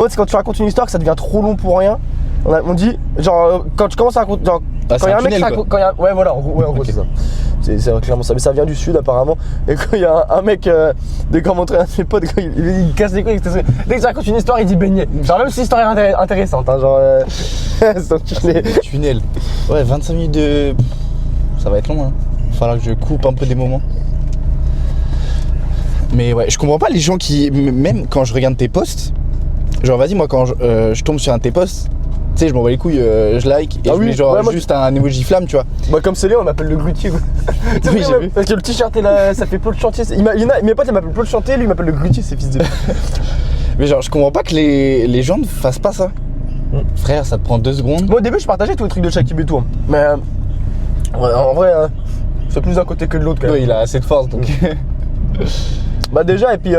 En fait, c'est quand tu racontes une histoire que ça devient trop long pour rien. On dit, genre, quand tu commences à raconter. Genre, Ah, quand il y a un mec qui raconte. Ouais, voilà, en gros, Okay. c'est ça. C'est clairement ça. Mais ça vient du sud, apparemment. Et quand il y a un mec de commenter un de mes potes, quand il casse les couilles, dès que tu racontes une histoire, il dit beignet. Genre, même si l'histoire est intéressante, hein, genre. C'est tunnel. Ouais, 25 minutes de. Ça va être long, hein. Il va falloir que je coupe un peu des moments. Mais ouais, je comprends pas les gens qui. Même quand je regarde tes posts, genre, vas-y, moi, quand je tombe sur un de tes posts, tu sais, je m'en bats les couilles, je like et je mets genre ouais, juste un emoji flamme, tu vois. Bah, comme c'est on m'appelle le glutier, quoi. Oui, j'ai vu. Parce que le t-shirt, ça fait Claude Chantier. Mes potes, ils m'appellent Claude Chantier, lui, il m'appelle le glutier, c'est fils de. Mais genre, je comprends pas que les gens ne fassent pas ça. Frère, ça te prend 2 secondes. Moi, au début, je partageais tous les trucs de Shakib et tout. Hein. Mais ouais, en vrai, c'est plus d'un côté que de l'autre, quand même. Ouais, il a assez de force, donc. Bah, déjà, et puis.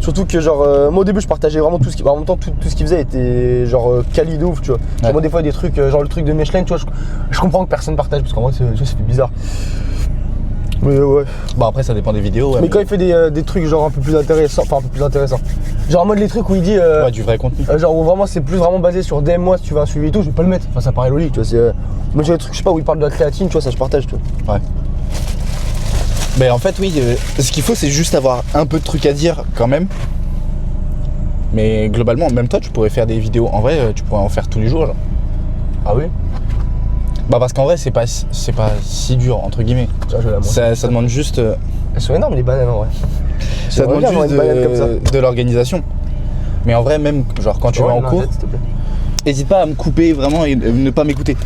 Surtout que genre moi au début je partageais vraiment tout ce qu'il en même temps tout ce qu'il faisait était genre quali de ouf, tu vois. Ouais. Moi des fois il y a des trucs genre le truc de Michelin, tu vois, je comprends que personne partage parce qu'en vrai ça fait bizarre. Mais ouais. Bon après ça dépend des vidéos. Ouais, mais quand il fait des trucs genre un peu plus intéressants, Genre en mode les trucs où il dit ouais, du vrai contenu. Genre où vraiment c'est plus vraiment basé sur DM moi si tu veux un suivi et tout, je vais pas le mettre. Enfin ça paraît logique, tu vois, c'est moi j'ai des trucs je sais pas où il parle de la créatine, tu vois, ça je partage, tu vois. Ouais. Mais en fait oui, ce qu'il faut c'est juste avoir un peu de trucs à dire quand même. Mais globalement, même toi tu pourrais faire des vidéos, en vrai tu pourrais en faire tous les jours genre. Ah oui? Bah parce qu'en vrai c'est pas si dur entre guillemets. Ça demande juste... Elles sont énormes les bananes en vrai. Ça demande juste de l'organisation. Mais en vrai même genre quand tu vas en cours, n'hésite pas à me couper vraiment et ne pas m'écouter.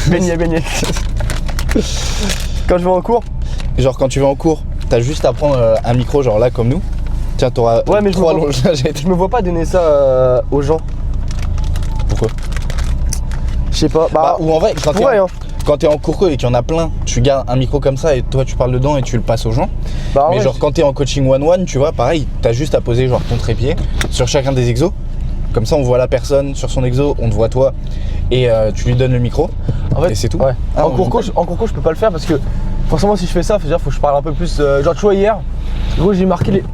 Beignet. Quand je vais en cours? Genre quand tu vas en cours, t'as juste à prendre un micro genre là comme nous. Tiens, t'auras 3 longages. Je me vois pas donner ça aux gens. Pourquoi? Je sais pas. Bah ou en vrai, quand t'es en cours et qu'il y en a plein, tu gardes un micro comme ça et toi tu parles dedans et tu le passes aux gens. Bah, mais ouais, genre quand t'es en coaching one-one, tu vois, pareil, t'as juste à poser genre ton trépied sur chacun des exos. Comme ça on voit la personne sur son exo, on te voit toi et tu lui donnes le micro. En fait, et c'est tout. Ouais. En cours coach je peux pas le faire parce que forcément si je fais ça, faut que je parle un peu plus. Genre tu vois hier, gros j'ai marqué les.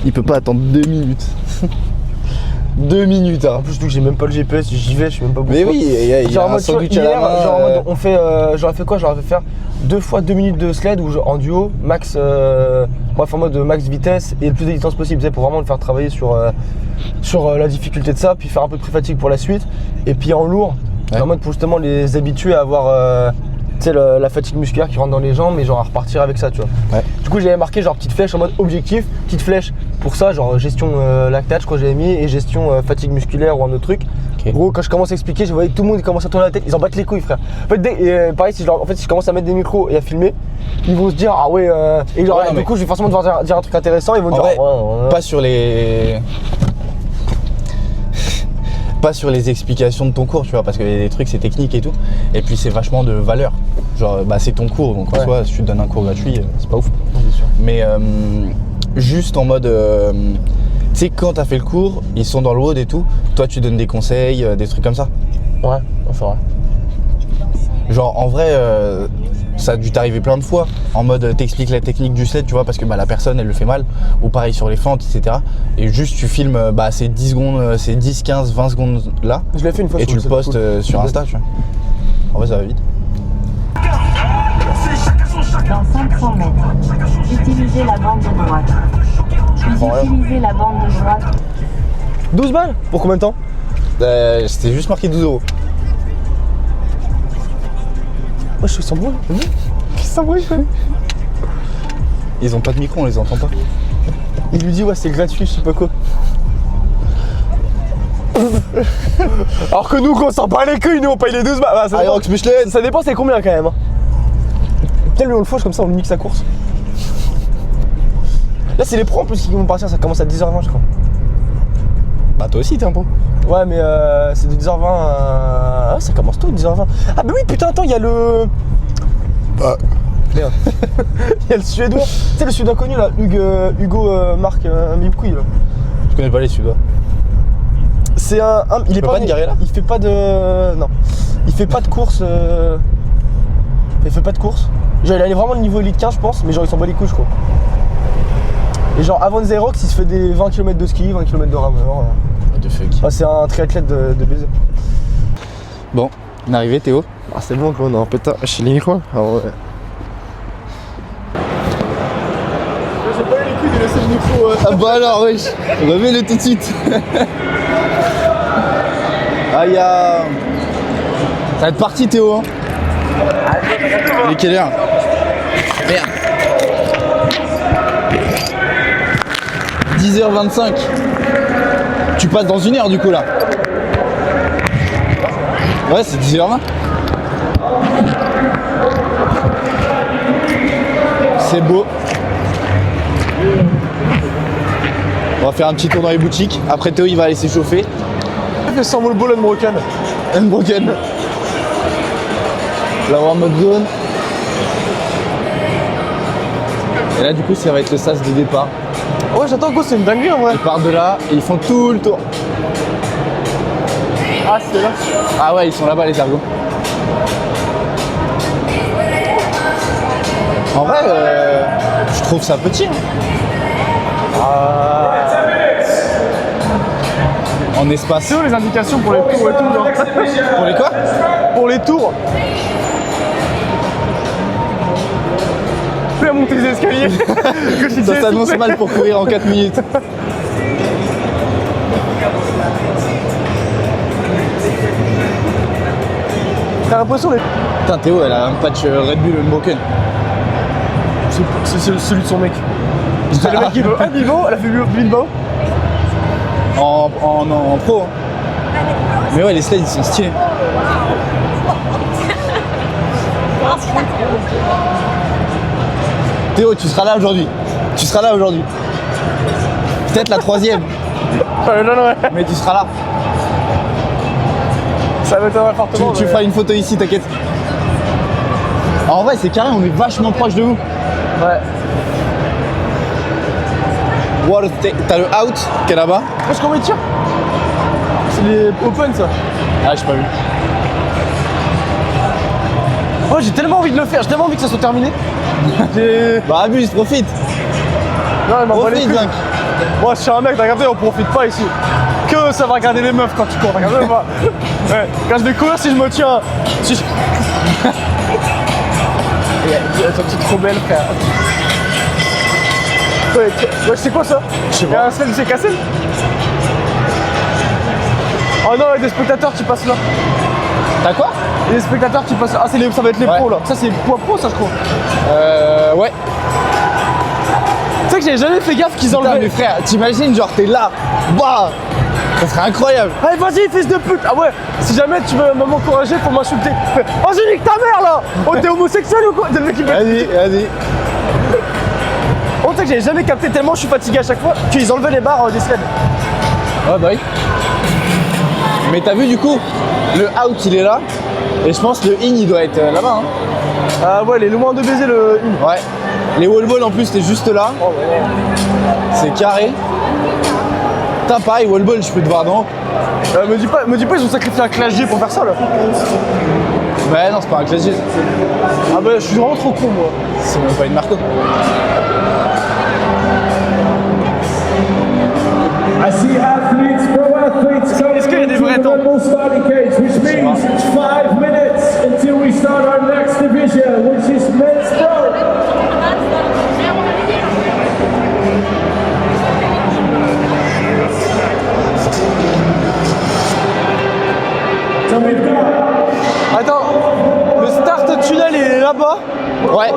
Il peut pas attendre 2 minutes. 2 minutes hein. En plus, j'ai même pas le GPS, j'y vais, je suis même pas beaucoup. Mais oui, il y a un sandwich à la main. Genre en mode, on fait, j'aurais fait quoi? J'aurais fait faire 2 fois 2 minutes de sled ou en duo, max, bref en mode max vitesse et le plus de distance possible, tu sais, pour vraiment le faire travailler sur la difficulté de ça, puis faire un peu de pré-fatigue pour la suite. Et puis en lourd, ouais, en mode pour justement les habituer à avoir tu sais, la fatigue musculaire qui rentre dans les jambes, mais genre à repartir avec ça, tu vois. Ouais. Du coup, j'avais marqué genre petite flèche en mode objectif, petite flèche pour ça, genre gestion lactate, je crois que j'avais mis, et gestion fatigue musculaire ou un autre truc. Okay. Gros, quand je commence à expliquer, je voyais que tout le monde commence à tourner la tête, ils en battent les couilles, frère. En fait, pareil, si je commence à mettre des micros et à filmer, ils vont se dire ah ouais, et genre ouais, du coup, je vais forcément devoir dire un truc intéressant, ils vont dire vrai, pas sur les. Pas sur les explications de ton cours, tu vois, parce que les trucs c'est technique et tout, et puis c'est vachement de valeur. Genre, bah c'est ton cours, donc en soi, si tu te donnes un cours gratuit, c'est pas ouf. Mais juste en mode, tu sais, quand t'as fait le cours, ils sont dans le WOD et tout, toi tu donnes des conseils, des trucs comme ça. Ouais, c'est vrai. Genre, en vrai, ça a dû t'arriver plein de fois, en mode t'expliques la technique du sled, tu vois, parce que bah, la personne elle le fait mal, ou pareil sur les fentes, etc. Et juste tu filmes ces 10 secondes, ces 10, 15, 20 secondes là, je l'ai fait une fois et tu le postes sur Insta, tu vois. En vrai, ça va vite. Dans 500 mètres, utilisez la bande de droite. Puis utilisez la bande de droite. 12 balles? Pour combien de temps? C'était juste marqué 12 €. Moi je suis sans bruit. Qu'est-ce que sans bruit, je fais? Ils ont pas de micro, on les entend pas. Il lui dit ouais c'est gratuit, je sais pas quoi. Alors que nous, quand on s'en bat les couilles, nous on paye les 12 balles. Bah, Aerox Michelin. Ça dépend c'est combien quand même. Peut-être lui on le fauche comme ça, on le mixe sa course. Là c'est les pros en plus qui vont partir, ça commence à 10h20 je crois. Bah toi aussi t'es un pro. Ouais mais c'est de 10h20 Ah ça commence tôt 10h20. Ah bah oui putain attends il y a le... Bah... Merde. Il y a le suédois. Tu sais le suédois connu là, Hugo Marc Mipkouille là. Je connais pas les suédois. C'est il est pas de garer là. Il fait pas de... Non. Il fait pas de course Il fait pas de course. Genre il a vraiment le niveau élite 15 je pense, mais genre il s'en bat les couilles je crois. Et genre avant des Aerox, il se fait des 20 km de ski, 20 km de rameur. What the fuck. Ah, c'est un triathlète de baiser. Bon, on est arrivé Théo. Ah, c'est bon quoi, on est en pétard chez les micros. Ah ouais. J'ai pas eu les couilles de laisser le micro. Ah bah alors wesh, remets-le tout de suite. Ah y'a... Ça va être parti Théo hein. Il est quelle heure? Merde. 10h25. Tu passes dans 1 heure du coup là. Ouais c'est 10h20. C'est beau. On va faire un petit tour dans les boutiques. Après Théo il va aller s'échauffer. Il fait 100 ball ball unbroken. Unbroken. La War Mode Zone. Et là du coup ça va être le sas de départ. Ouais, j'attends gros, c'est une dinguerie en vrai. Ils partent de là et ils font tout le tour. Ah, c'est là. Ah ouais ils sont là-bas les ergots. En vrai je trouve ça petit hein. En espace. C'est où les indications pour les tours et tout genre. Pour les quoi? Pour les tours. Fais monter les escaliers. Ça s'annonce mal pour courir en 4 minutes. T'as l'impression d'être... Putain Théo elle a un patch Red Bull Unbroken. C'est celui de son mec. C'est le mec qui veut un Bilbao, elle a fait Bilbao. En pro hein. Mais ouais les slides ils sont stylés. Théo tu seras là aujourd'hui. Tu seras là aujourd'hui. Peut-être la 3ème. Non, ouais. Mais tu seras là. Ça m'étonnerait fortement. Tu feras une photo ici t'inquiète. En vrai c'est carré on est vachement proche de vous. Ouais. Wow, t'as le out qui est là-bas. Parce qu'on tire. C'est les open ça. Ah j'ai pas vu. Oh j'ai tellement envie de le faire, j'ai tellement envie que ça soit terminé. Bah abuse, profite. Non elle m'a pas les Profite couilles. Zinc. Moi je suis un mec, t'as regardé, on profite pas ici. Que ça va regarder les meufs quand tu cours, regarde pas. Ouais. Quand je vais courir si je me tiens. Si je... Tu es trop belle frère. Ouais, c'est quoi ça? Je sais Il y a pas. un sled qui s'est cassé? Oh non, il y a des spectateurs qui passent là. T'as quoi? Il y a des spectateurs qui passent là. Ah, ça va être les Ouais. pros là. Ça, c'est poids pro, ça, je crois. Ouais. Tu sais que j'avais jamais fait gaffe qu'ils Putain, enlevaient. mais frère, t'imagines, genre t'es là, bah, ça serait incroyable. Allez, vas-y, fils de pute. Ah ouais, si jamais tu veux m'encourager, faut m'insulter. Oh, j'ai nique ta mère là. Oh, t'es homosexuel ou quoi? Le mec, il me- Vas-y, vas-y. Oh, tu sais que j'avais jamais capté tellement je suis fatigué à chaque fois qu'ils enlevaient les barres des sleds. Ouais, bah oui. Mais t'as vu du coup, le out il est là, et je pense que le in il doit être là-bas. Hein. Ah ouais, il est loin de baiser le in. Ouais. Les wall balls en plus t'es juste là, Oh ouais. c'est carré. Putain, pareil, wall ball, je peux te voir d'en haut. Me dis pas, ils ont sacrifié un clash G pour faire ça là. Ouais, non, c'est pas un classique. Ah bah, je suis vraiment trop con moi. C'est même pas une marque. I see athletes, pro athletes coming Est-ce qu'il y a des into vrais the temps? Red Bull starting cage, which means it's 5 minutes until we start our next division, which is men's pro. So we've got Attends, le start tunnel il est là-bas. Ouais.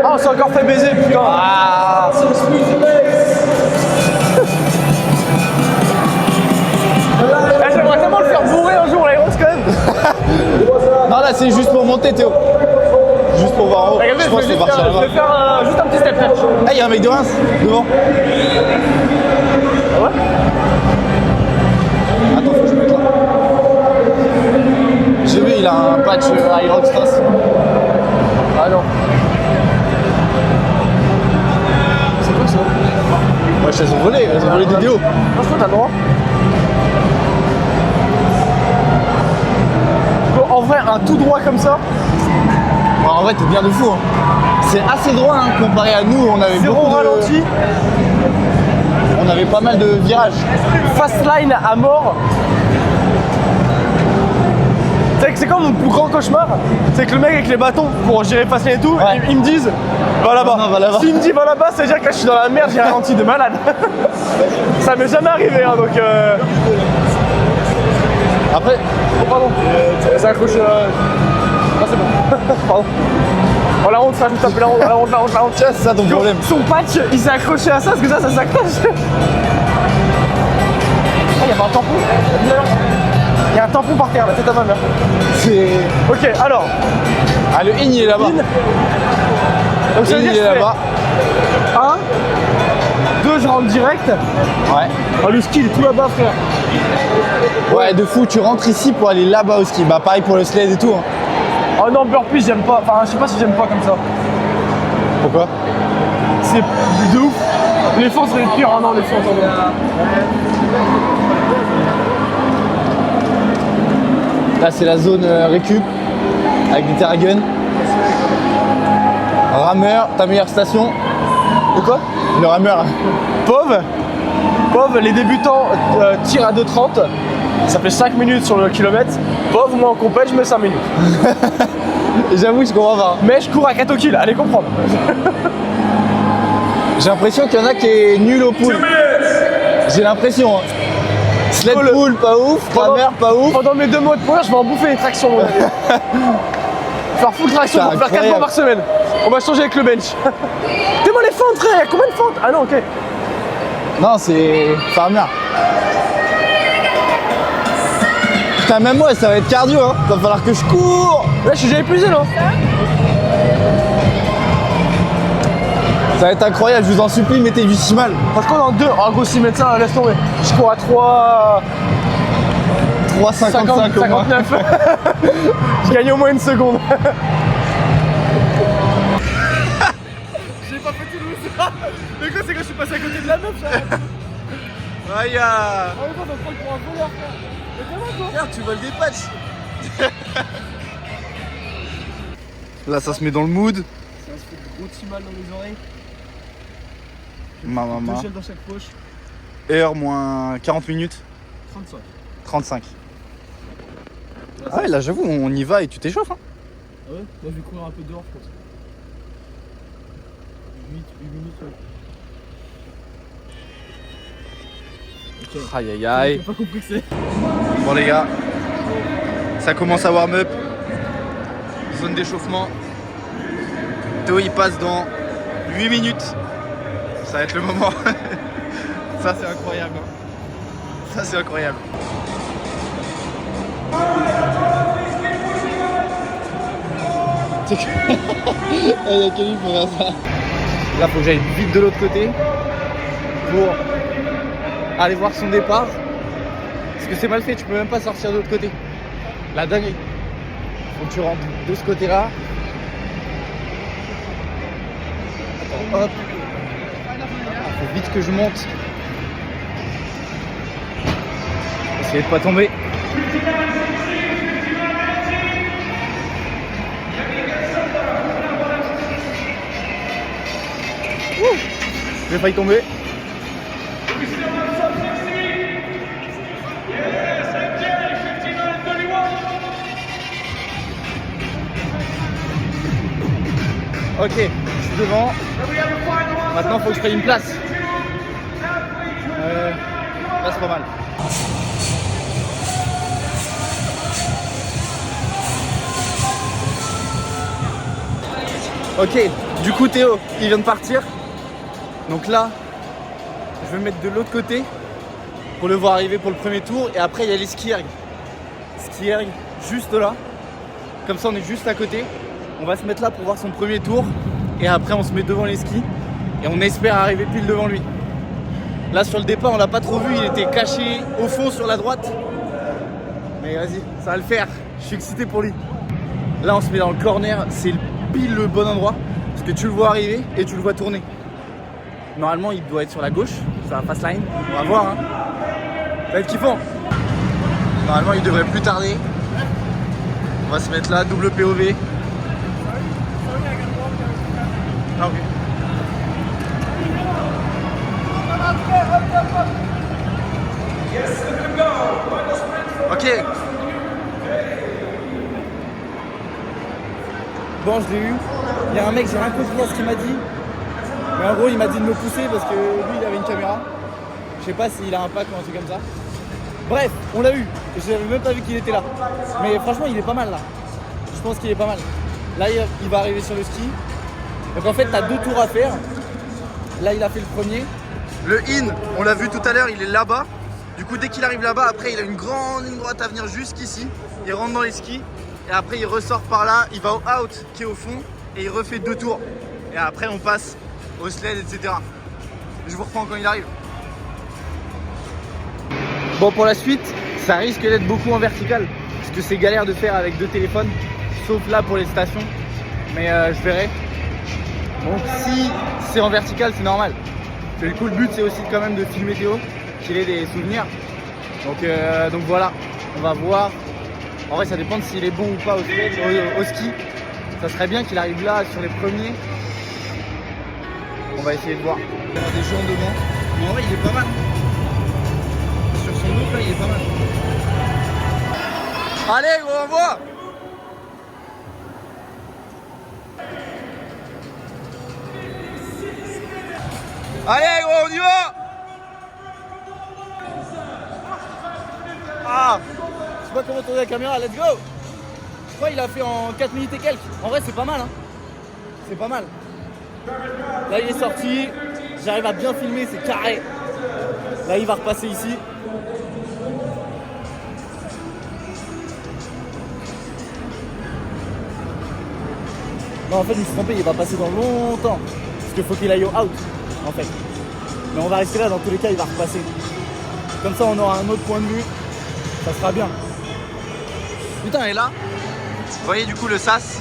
Ah, on s'est encore fait baiser, putain. Ah. some squeeze legs. Eh, j'aimerais tellement le faire bourrer un jour, les grosses quand même. Non, là c'est juste pour monter, Théo. Juste pour voir en haut. Regardez, Je pense que c'est partir je là-bas. vais faire juste un petit step touch. Ah, il y a un mec de Reims devant. Ah ouais? Attends, faut que je me mette là. J'ai vu, il a un patch Iron Strass. Ah non. C'est quoi ça? Ouais, elles ont volé des déos. Non, je crois que t'as le droit. En vrai, un tout droit comme ça, Ouais, en vrai, t'es bien de fou. Hein. C'est assez droit hein, comparé à nous, on avait Zéro beaucoup de- ralenti, On avait pas mal de virages. fast line à mort. C'est comme mon plus grand cauchemar, c'est que le mec avec les bâtons pour gérer fast lane et tout, Ouais. ils me disent va là-bas. Non, va là-bas. S'il me dit va là-bas, ça veut dire que là je suis dans la merde, j'ai ralenti de malade. Ça m'est jamais arrivé hein, donc Après, Oh pardon, ça accroche. Ah c'est bon. Pardon. Oh la honte, ça je tape la honte, la honte, la honte, la honte. tiens, c'est ça ton problème. Son patch, il s'est accroché à ça parce que ça s'accroche. Ah, il y avait un tampon. Il y a un tampon par terre, là, c'est ta main là. C'est. Ok, alors. Ah, le in il est là-bas. Donc ça veut In dire il est que je fais là-bas. 1, 2, je rentre direct. Ouais. Oh, le ski il est tout là-bas, frère. Ouais, de fou, tu rentres ici pour aller là-bas au ski. Bah, pareil pour le sled et tout. Hein. Oh non, burpee, j'aime pas. Enfin, je sais pas si j'aime pas comme ça. Pourquoi? C'est de ouf. Les fonds, c'est les pires. Oh non, les fonds, Là, c'est la zone récup avec des Terragun. Rameur, ta meilleure station. De quoi? Le rameur. Pauvre, les débutants tirent à 2,30. Ça fait 5 minutes sur le kilomètre. Pauvre, moi en compète, je mets 5 minutes. J'avoue, je comprends pas. Mais je cours à 4 au kill, allez comprendre. J'ai l'impression qu'il y en a qui est nul au pool. J'ai l'impression. Hein. Sled Oh, pool, pas ouf. Rameur, pas ouf. Pendant mes 2 mois de courir, je vais en bouffer les tractions. Mon ami. Faire full traction, C'est pour faire 4 fois incroyable. par semaine. On va changer avec le bench. Dis-moi les fentes, frère, combien de fentes? Ah non, ok. Non, c'est farmer. Putain, même moi, ça va être cardio. Hein. Va falloir que je cours. Là, je suis déjà épuisé là. Ça va être incroyable, je vous en supplie, mettez du Simal. Parce qu'on est en 2. En gros, si mettre ça, laisse tomber. Je cours à 3. 3,55 au moins. 59. Je gagne au moins une seconde. J'ai pas fait Toulouse. Le gars, c'est que je suis passé à côté de la meuf, ça. Aïe. En même temps, on prend pour un voleur, frère. Mais comment, toi? Regarde, tu voles des patchs. Là, ça se met dans le mood. Ça se fait du gros petit mal dans les oreilles. Ma Deux maman. chefs dans chaque poche. Heure moins 40 minutes. 35. 35. Ah ouais, là, j'avoue, on y va et tu t'échauffes. Hein. Ah ouais? Là, je vais courir un peu dehors, je pense. 8 minutes, ouais. Ok. Aïe, aïe, aïe. J'ai pas compris que c'est. Bon, les gars, ça commence à warm up. Zone d'échauffement. Théo, il passe dans 8 minutes. Ça va être le moment. Ça, c'est incroyable. Hein. Ça, c'est incroyable. Il y a Kelly pour faire ça. Là, faut que j'aille vite de l'autre côté pour aller voir son départ. Parce que c'est mal fait, tu peux même pas sortir de l'autre côté. La dinguerie. Faut que tu rentres de ce côté-là. Attends, hop. Faut vite que je monte. Essayez de pas tomber. J'ai failli tomber. Ok, je suis devant. Maintenant, il faut que je prenne une place. Là, c'est pas mal. Ok, du coup, Théo, il vient de partir. Donc là, je vais me mettre de l'autre côté pour le voir arriver pour le premier tour. Et après, il y a les skiergs. Skiergs, juste là. Comme ça, on est juste à côté. On va se mettre là pour voir son premier tour. Et après, on se met devant les skis. Et on espère arriver pile devant lui. Là, sur le départ, on l'a pas trop vu. Il était caché au fond sur la droite. Mais vas-y, ça va le faire. Je suis excité pour lui. Là, on se met dans le corner. C'est pile le bon endroit. Parce que tu le vois arriver et tu le vois tourner. Normalement, il doit être sur la gauche, sur la fast line. On va voir. Hein. Ça va être kiffant. Normalement, il devrait plus tarder. On va se mettre là, double POV. Ah, ok. Ok. Bon, je l'ai eu. Il y a un mec, j'ai rien compris à ce qu'il m'a dit. Mais en gros, il m'a dit de me pousser parce que lui, il avait une caméra. Je sais pas s'il a un pack ou un truc comme ça. Bref, on l'a eu. Je n'avais même pas vu qu'il était là. Mais franchement, il est pas mal là. Je pense qu'il est pas mal. Là, il va arriver sur le ski. Donc en fait, tu as 2 tours à faire. Là, il a fait le premier. Le in, on l'a vu tout à l'heure, il est là-bas. Du coup, dès qu'il arrive là-bas, après, il a une grande ligne droite à venir jusqu'ici. Il rentre dans les skis. Et après, il ressort par là. Il va au out qui est au fond. Et il refait 2 tours. Et après, on passe au sled, etc. Je vous reprends quand il arrive. Bon, pour la suite, ça risque d'être beaucoup en vertical. Parce que c'est galère de faire avec 2 téléphones. Sauf là pour les stations. Mais je verrai. Donc si c'est en vertical, c'est normal. Du coup, le but, c'est aussi quand même de filmer Théo, qu'il ait des souvenirs. Donc voilà, on va voir. En vrai, ça dépend de s'il est bon ou pas au ski. Ça serait bien qu'il arrive là sur les premiers. On va essayer de voir. Il y a des gens devant. Mais en vrai, il est pas mal. Sur son dos, là, il est pas mal. Allez, gros, on voit. Allez, gros, on y va. Ah, je sais pas comment tourner la caméra, let's go. Je crois qu'il a fait en 4 minutes et quelques. En vrai, c'est pas mal, hein. C'est pas mal. Là, il est sorti. J'arrive à bien filmer, c'est carré. Là, il va repasser ici. Non, en fait, il se trompait, il va passer dans longtemps. Parce qu'il faut qu'il aille au out, en fait. Mais on va rester là, dans tous les cas, il va repasser. Comme ça, on aura un autre point de vue. Ça sera bien. Putain, et là, vous voyez du coup le sas.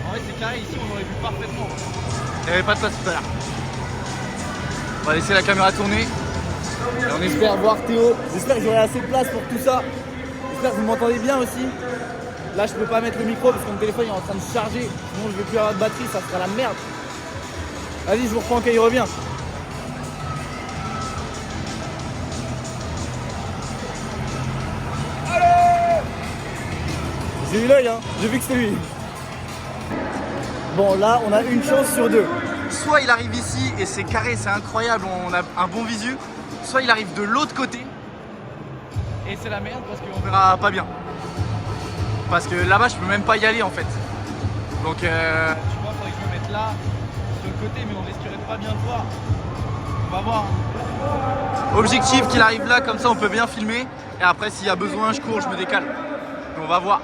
En vrai, c'est carré ici, on aurait vu parfaitement. Il n'y avait pas de place tout à l'heure. On va laisser la caméra tourner. Et on espère voir Théo. J'espère que j'aurai assez de place pour tout ça. J'espère que vous m'entendez bien aussi. Là, je peux pas mettre le micro parce que mon téléphone est en train de charger. Sinon, je vais plus avoir de batterie, ça sera la merde. Vas-y, je vous reprends quand il revient. J'ai eu l'œil, hein. J'ai vu que c'était lui. Bon, là, on a une chance sur 2. Soit il arrive ici et c'est carré, c'est incroyable, on a un bon visu. Soit il arrive de l'autre côté et c'est la merde parce qu'on verra pas bien. Parce que là-bas, je peux même pas y aller en fait. Donc, tu vois, faudrait que je me mette là, sur le côté, mais on risquerait de pas bien le voir. On va voir. Objectif qu'il arrive là, comme ça on peut bien filmer. Et après, s'il y a besoin, je cours, je me décale. Donc, on va voir.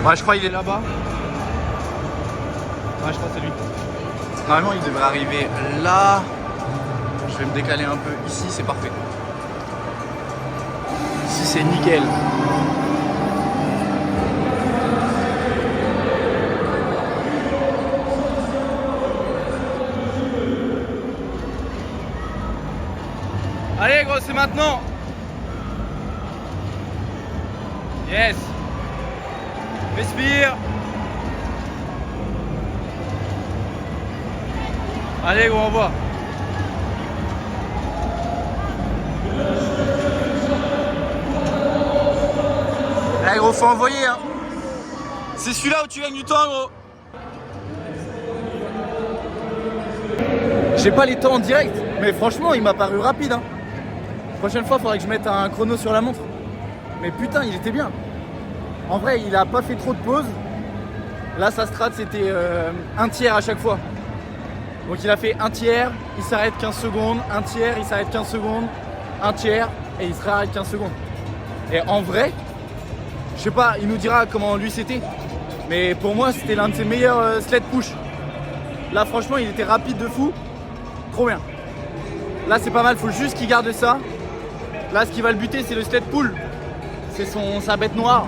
Ouais, je crois qu'il est là-bas. Ouais, je crois que c'est lui. Normalement, il devrait arriver là. Je vais me décaler un peu. Ici, c'est parfait. Ici, c'est nickel. Allez, gros, c'est maintenant. Yes. Respire. Allez, gros, on voit. Allez, gros, faut envoyer, hein. C'est celui-là où tu gagnes du temps, gros. J'ai pas les temps en direct, mais franchement, il m'a paru rapide, hein. Prochaine fois, il faudrait que je mette un chrono sur la montre. Mais putain, il était bien. En vrai, il a pas fait trop de pauses. Là, sa strat, c'était un tiers à chaque fois. Donc il a fait un tiers, il s'arrête 15 secondes, un tiers, il s'arrête 15 secondes, un tiers, et il se réarrête 15 secondes. Et en vrai, je sais pas, il nous dira comment lui c'était. Mais pour moi, c'était l'un de ses meilleurs sled push. Là, franchement, il était rapide de fou. Trop bien. Là, c'est pas mal, faut juste qu'il garde ça. Là, ce qui va le buter, c'est le sled pull. C'est sa bête noire.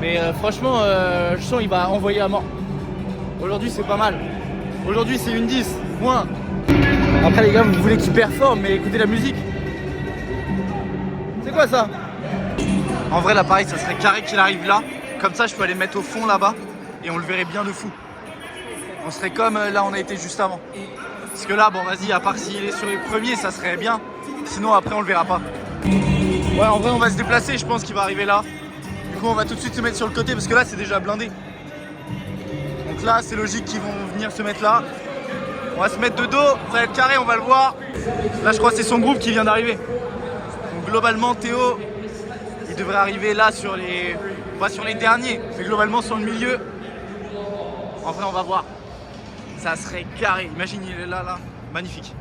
Mais franchement, je sens qu'il va envoyer à mort. Aujourd'hui, c'est pas mal. Aujourd'hui, c'est une 10. Moins. Après, les gars, vous voulez qu'il performe, mais écoutez la musique. C'est quoi ça? En vrai, là, pareil, ça serait carré qu'il arrive là. Comme ça, je peux aller mettre au fond là-bas. Et on le verrait bien de fou. on serait comme là on a été juste avant. Parce que là, bon vas-y, à part s'il est sur les premiers, ça serait bien. Sinon après on le verra pas. Ouais, en vrai on va se déplacer, je pense qu'il va arriver là. Du coup on va tout de suite se mettre sur le côté parce que là c'est déjà blindé. Donc là c'est logique qu'ils vont venir se mettre là. On va se mettre de dos, ça va être carré, on va le voir. Là je crois que c'est son groupe qui vient d'arriver. Donc globalement Théo, il devrait arriver là sur les... pas sur les derniers, mais globalement sur le milieu. En vrai on va voir. Ça serait carré, imagine il est là, magnifique.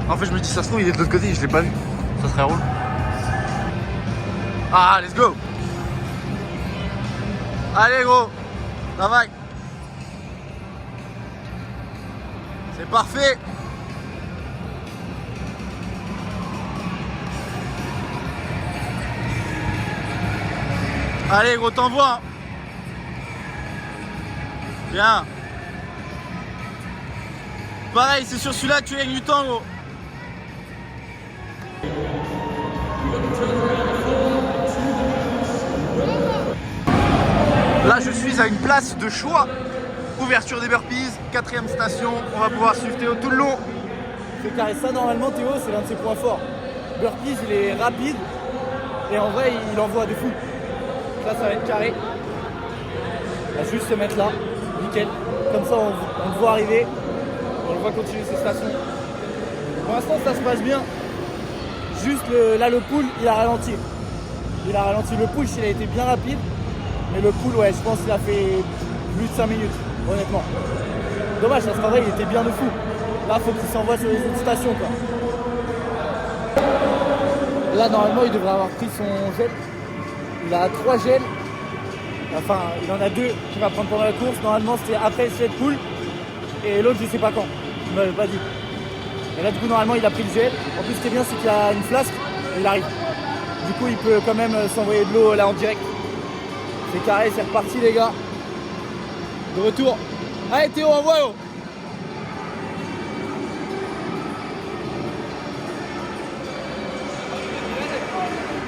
En fait je me dis ça se trouve il est de l'autre côté, je l'ai pas vu. Ça serait drôle. Ah let's go. Allez gros, travail. C'est parfait. Allez gros, t'envoies. Bien. Pareil, c'est sur celui-là que tu gagnes du temps gros. Là je suis à une place de choix. Ouverture des burpees, 4ème station, on va pouvoir suivre Théo tout le long. C'est carré, ça normalement Théo c'est l'un de ses points forts. Burpees il est rapide et en vrai il envoie de fou. Là ça va être carré. On va juste se mettre là, nickel. Comme ça on le voit arriver, on le voit continuer ses stations. Pour l'instant ça se passe bien. Juste là le pull il a ralenti. Il a ralenti le push, il a été bien rapide. Mais le pull ouais je pense qu'il a fait plus de 5 minutes. Honnêtement. Dommage, ça se travail, il était bien de fou. Là, faut qu'il s'envoie sur les autres stations, quoi. Là, normalement, il devrait avoir pris son gel. Il a 3 gels. Enfin, il en a 2 qu'il va prendre pendant la course. Normalement, c'était après le set pull. Et l'autre, je sais pas quand. Il m'avait pas dit. Et là, du coup, normalement, il a pris le gel. En plus, ce qui est bien, c'est qu'il a une flasque. Et il arrive. Du coup, il peut quand même s'envoyer de l'eau là en direct. C'est carré, c'est reparti, les gars. De retour. Allez Théo, envoie oh.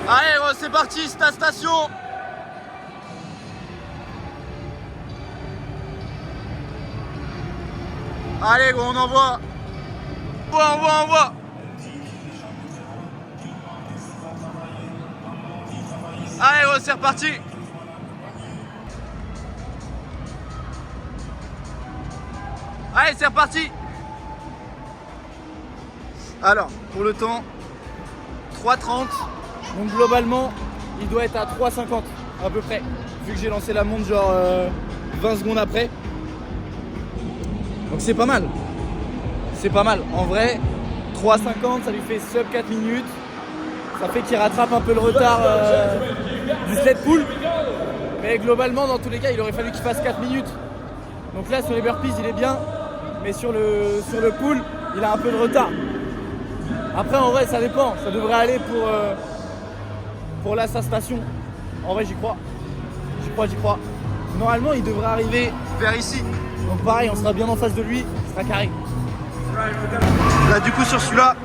Allez gros, c'est parti, c'est ta station. Allez gros, on envoie. Envoie. Allez gros, c'est reparti. Allez, c'est reparti. Alors, pour le temps, 3,30. Donc globalement, il doit être à 3,50 à peu près. Vu que j'ai lancé la montre genre 20 secondes après. Donc c'est pas mal. C'est pas mal. En vrai, 3,50, ça lui fait sub 4 minutes. Ça fait qu'il rattrape un peu le retard du sled pull. Mais globalement, dans tous les cas, il aurait fallu qu'il fasse 4 minutes. Donc là, sur les burpees, il est bien. Mais sur le pull, il a un peu de retard. Après, en vrai, ça dépend. Ça devrait aller pour là, sa station. En vrai, j'y crois. J'y crois. Normalement, il devrait arriver Vers ici. Donc pareil, on sera bien en face de lui. Ce sera carré. Là, du coup, sur celui-là,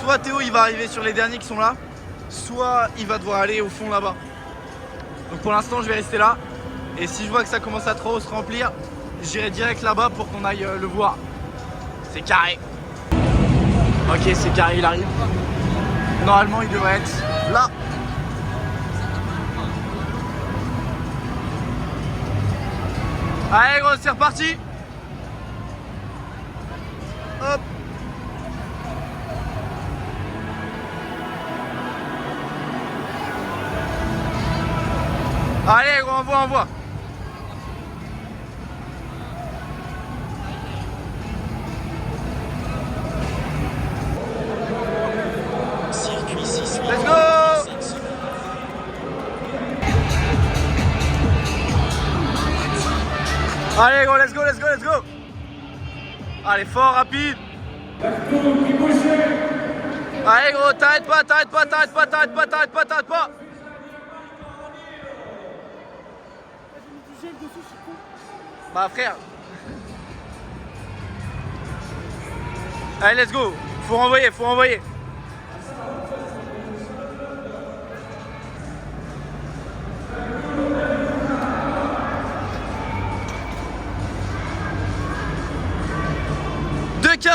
soit Théo, il va arriver sur les derniers qui sont là, soit il va devoir aller au fond là-bas. Donc pour l'instant, je vais rester là. Et si je vois que ça commence à trop se remplir, j'irai direct là-bas pour qu'on aille le voir. C'est carré. Ok, c'est carré, il arrive. Normalement, il devrait être là. Allez gros, c'est reparti. Hop. Allez gros, envoie. Let's go! Allez gros, let's go! Allez, fort, rapide! Allez gros, t'arrêtes pas! Bah frère! Allez, let's go! Faut renvoyer!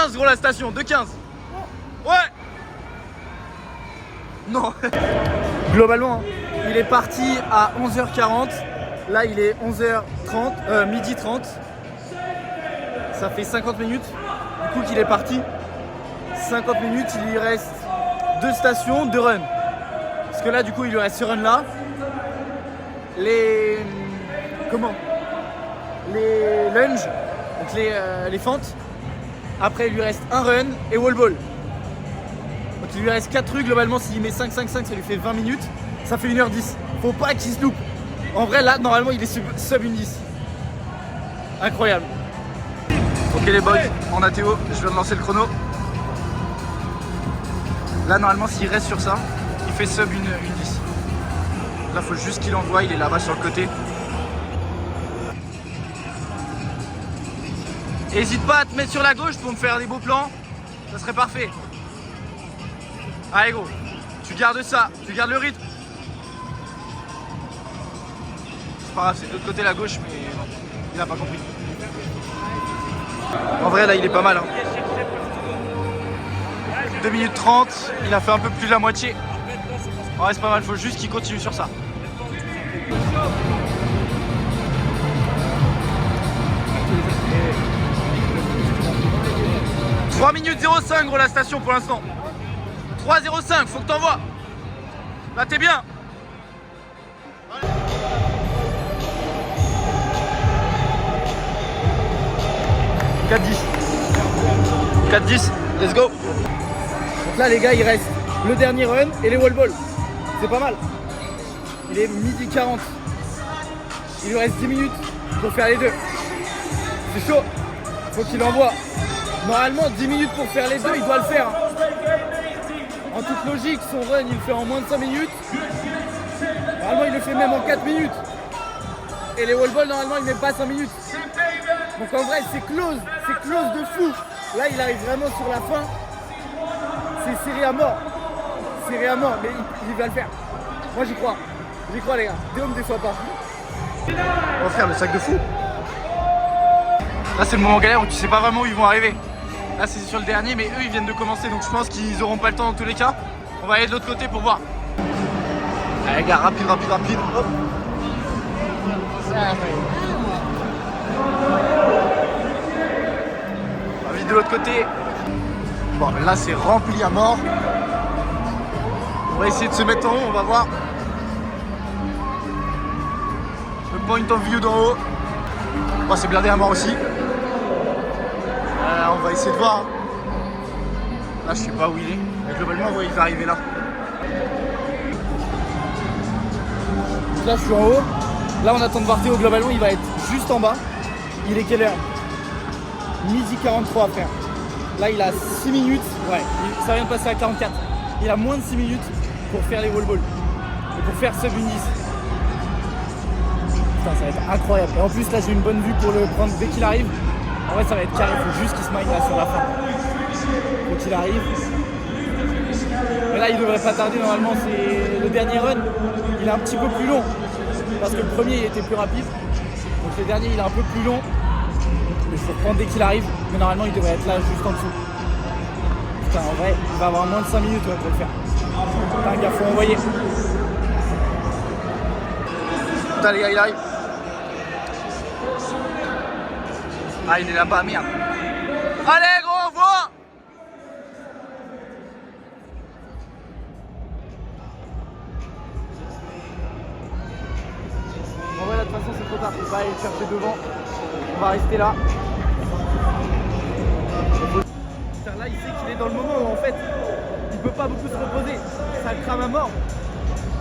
2,15 gros la station, 2,15. Ouais. Non. Globalement, il est parti à 11h40. Là, il est 11h30, midi 30. Ça fait 50 minutes. Du coup, qu'il est parti. 50 minutes, il lui reste 2 stations, 2 runs. Parce que là, du coup, il lui reste ce run là. Les. Comment? Les lunges, donc les fentes. Après, il lui reste un run et wall ball. Donc, il lui reste 4 trucs. Globalement, s'il met 5-5-5, ça lui fait 20 minutes. Ça fait 1h10. Faut pas qu'il se loupe. En vrai, là, normalement, il est sub 1h10. Incroyable. Ok, les boys, on a Théo. Je viens de lancer le chrono. Là, normalement, s'il reste sur ça, il fait sub 1h10. Là, faut juste qu'il envoie. Il est là-bas sur le côté. N'hésite pas à te mettre sur la gauche pour me faire des beaux plans, ça serait parfait. Allez gros, tu gardes ça, tu gardes le rythme. C'est pas grave, c'est de l'autre côté la gauche, mais non, il n'a pas compris. En vrai là il est pas mal. Hein. 2 minutes 30, il a fait un peu plus de la moitié. En vrai c'est pas mal, faut juste qu'il continue sur ça. 3 minutes 05 gros la station pour l'instant. 3,05, faut que t'envoies. Là t'es bien. 4,10, let's go. Donc là les gars il reste le dernier run et les wall ball. C'est pas mal. Il est midi 40. Il lui reste 10 minutes pour faire les deux. C'est chaud. Faut qu'il envoie. Normalement 10 minutes pour faire les deux, il doit le faire. En toute logique, son run il le fait en moins de 5 minutes. Normalement il le fait même en 4 minutes. Et les wall ball normalement il met pas 5 minutes. Donc en vrai c'est close de fou. Là il arrive vraiment sur la fin. C'est serré à mort. Serré à mort, mais il va le faire. Moi j'y crois. J'y crois les gars. Des hommes des fois pas. On va faire le sac de fou. Là c'est le moment galère où tu sais pas vraiment où ils vont arriver. Là c'est sur le dernier mais eux ils viennent de commencer donc je pense qu'ils auront pas le temps dans tous les cas. On va aller de l'autre côté pour voir. Allez les gars, rapide. Hop. On va vite de l'autre côté. Bon là c'est rempli à mort. On va essayer de se mettre en haut, on va voir. Le point of view d'en haut. Bon c'est blindé à mort aussi. On va essayer de voir. Là je sais pas où il est. Mais globalement ouais, il va arriver là. Là je suis en haut. Là on attend de voir Théo. Globalement il va être juste en bas. Il est quelle heure? Midi 43 frère. Là il a 6 minutes. Ouais, ça vient de passer à 44. Il a moins de 6 minutes pour faire les wall balls. Et pour faire sub 1-10. Putain ça va être incroyable. Et en plus là j'ai une bonne vue pour le prendre dès qu'il arrive. En vrai ça va être carré, il faut juste qu'il se maille là sur la fin. Faut qu'il arrive. Mais là il devrait pas tarder normalement, c'est le dernier run. Il est un petit peu plus long. Parce que le premier il était plus rapide. Donc le dernier il est un peu plus long. Mais il faut reprendre dès qu'il arrive. Mais normalement il devrait être là juste en dessous. Putain en vrai il va avoir moins de 5 minutes ouais, pour le faire. Putain gars faut envoyer. Putain les gars il arrive. Ah il est là-bas, merde. Allez gros, vois. Bon ouais là de toute façon c'est trop tard, faut pas aller le chercher devant. On va rester là. Putain là il sait qu'il est dans le moment où en fait il peut pas beaucoup se reposer. Ça le crame à mort.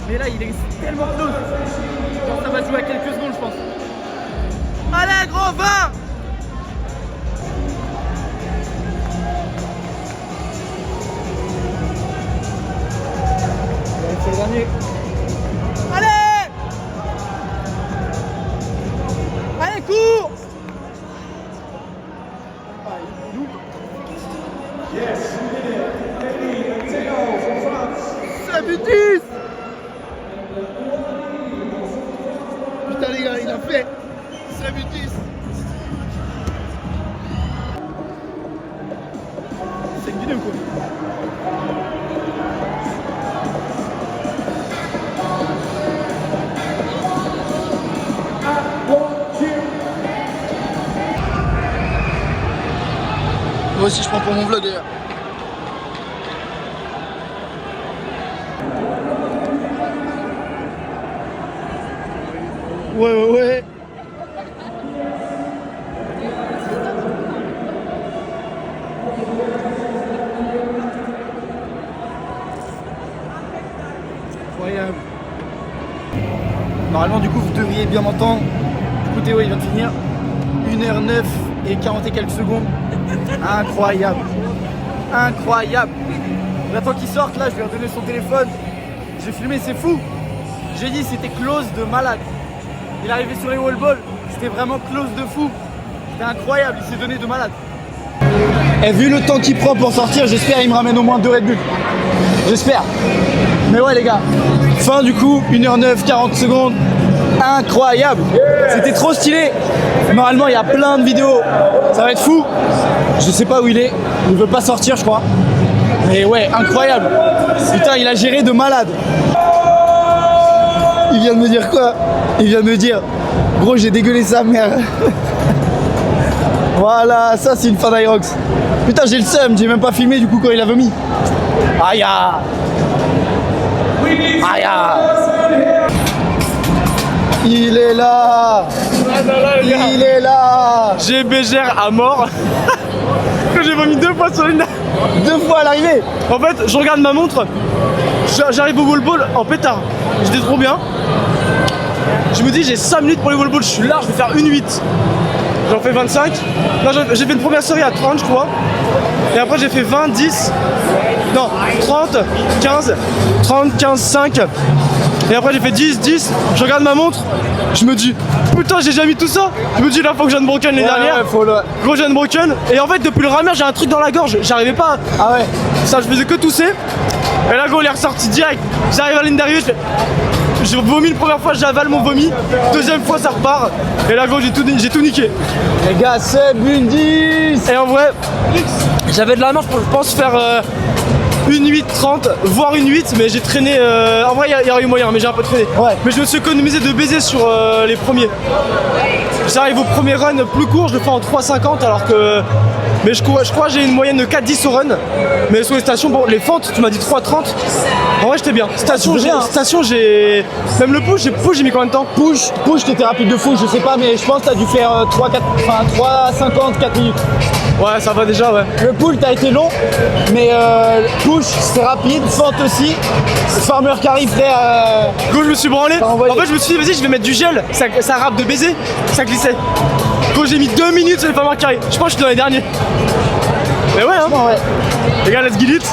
Mais là il est tellement close. Genre ça va jouer à quelques secondes je pense. Allez gros, va. C'est le dernier. Allez! Allez, cours! Ah, il loupe. Ça but 10! Putain les gars, il a fait 5 but 10. Moi aussi je prends pour mon vlog d'ailleurs. Ouais. Incroyable. Normalement, du coup, vous devriez bien m'entendre. Du coup, Théo, il vient de finir. 1h09 et 40 et quelques secondes. Incroyable. Incroyable. J'attends qu'il sorte, là, je vais lui redonner son téléphone. J'ai filmé, c'est fou. J'ai dit, c'était close de malade. Il est arrivé sur les wall balls. C'était vraiment close de fou. C'était incroyable, il s'est donné de malade. Et vu le temps qu'il prend pour sortir, j'espère qu'il me ramène au moins 2 Red Bull. J'espère. Mais ouais les gars, fin du coup, 1h09, 40 secondes. Incroyable. C'était trop stylé. Normalement il y a plein de vidéos. Ça va être fou. Je sais pas où il est. Il veut pas sortir je crois. Mais ouais, incroyable. Putain, il a géré de malade. Il vient de me dire quoi? Il vient de me dire, gros j'ai dégueulé sa mère. Voilà, ça c'est une fin d'Aerox. Putain, j'ai le seum, j'ai même pas filmé du coup quand il a vomi. Aïe aïe. Il est là. Il est là. J'ai bégère à mort. Que j'ai vomi 2 fois sur une. 2 fois à l'arrivée. En fait, je regarde ma montre. J'arrive au wall ball en pétard. J'étais trop bien. Je me dis, j'ai 5 minutes pour les wall balls. Je suis là, je vais faire 1-8. J'en fais 25. Là, j'ai fait une première série à 30, je crois. Et après, j'ai fait 20, 10. Non, 30, 15, 30, 15, 5. Et après, j'ai fait 10, 10. Je regarde ma montre. Je me dis, putain, j'ai déjà mis tout ça. Je me dis, la fois que je viens de broken les dernières. Gros, je viens de broken. Et en fait, depuis le rameur, j'ai un truc dans la gorge. J'arrivais pas. Ah ouais. Ça, je faisais que tousser. Et là, gros, il est ressorti direct. J'arrive à la ligne d'arrivée, je fais. J'ai vomi une première fois, j'avale mon vomi. Deuxième fois, ça repart. Et là, gros, j'ai tout niqué. Les gars, c'est une 10. Et en vrai, j'avais de la marge pour, je pense, faire une 8-30, voire une 8, mais j'ai traîné. En vrai, il y aurait eu moyen, mais j'ai un peu traîné. Ouais. Mais je me suis économisé de baiser sur les premiers. J'arrive au premier run plus court, je le fais en 3,50 alors que. Mais je crois que j'ai une moyenne de 4,10 au run. Mais sur les stations, bon, les fentes, tu m'as dit 3,30. En vrai, j'étais bien. Station, j'ai. Même le push, j'ai mis combien de temps? Push, t'étais rapide de fou, je sais pas, mais je pense que t'as dû faire 3,50, 4 minutes. Ouais, ça va déjà, ouais. Le pull, t'as été long, mais push, c'est rapide, fente aussi. Farmer carry, frère. Gros, je me suis branlé. T'as envoyé. En fait, je me suis dit, vas-y, je vais mettre du gel. Ça rappe de baiser, ça glissait. Gros, j'ai mis 2 minutes sur les farmer carry. Je pense que je suis dans les derniers. Mais ouais, hein. Ouais. Les gars, let's get it.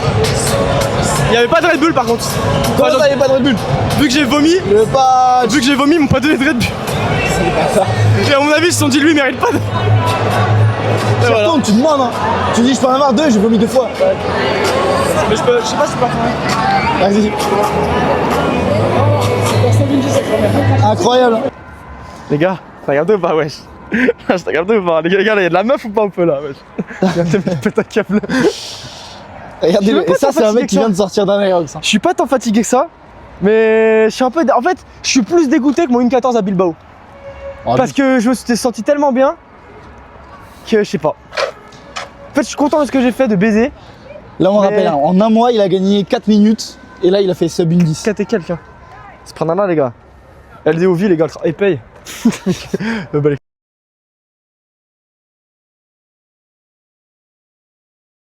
Il y avait pas de Red Bull par contre. Comment ça, y'avait pas de Red Bull? Vu que j'ai vomi, ils m'ont pas donné de Red Bull. Et à mon avis, ils se sont dit, lui, il mérite pas de. Tu voilà. retournes, tu demandes, hein. Tu dis, je peux en avoir 2, j'ai vomi 2 fois. Mais je sais pas si je peux faire. Vas-y. Incroyable. Les gars, t'as regardé ou pas, wesh? Je t'ai regardé ou pas? Les gars, là, y'a de la meuf ou pas un peu là, wesh? Regardez, pète un câble. Regardez, et ça, c'est un mec qui vient de sortir d'un Aerox. Je suis pas tant fatigué que ça, mais je suis un peu. En fait, je suis plus dégoûté que mon 1.14 à Bilbao. Parce que je me suis senti tellement bien que je sais pas. En fait, je suis content de ce que j'ai fait de baiser. Là, on rappelle, hein, en un mois, il a gagné 4 minutes. Et là, il a fait sub une 10. 4 et quelqu'un. C'est prendre un là, les gars. LDOV, les gars, et paye.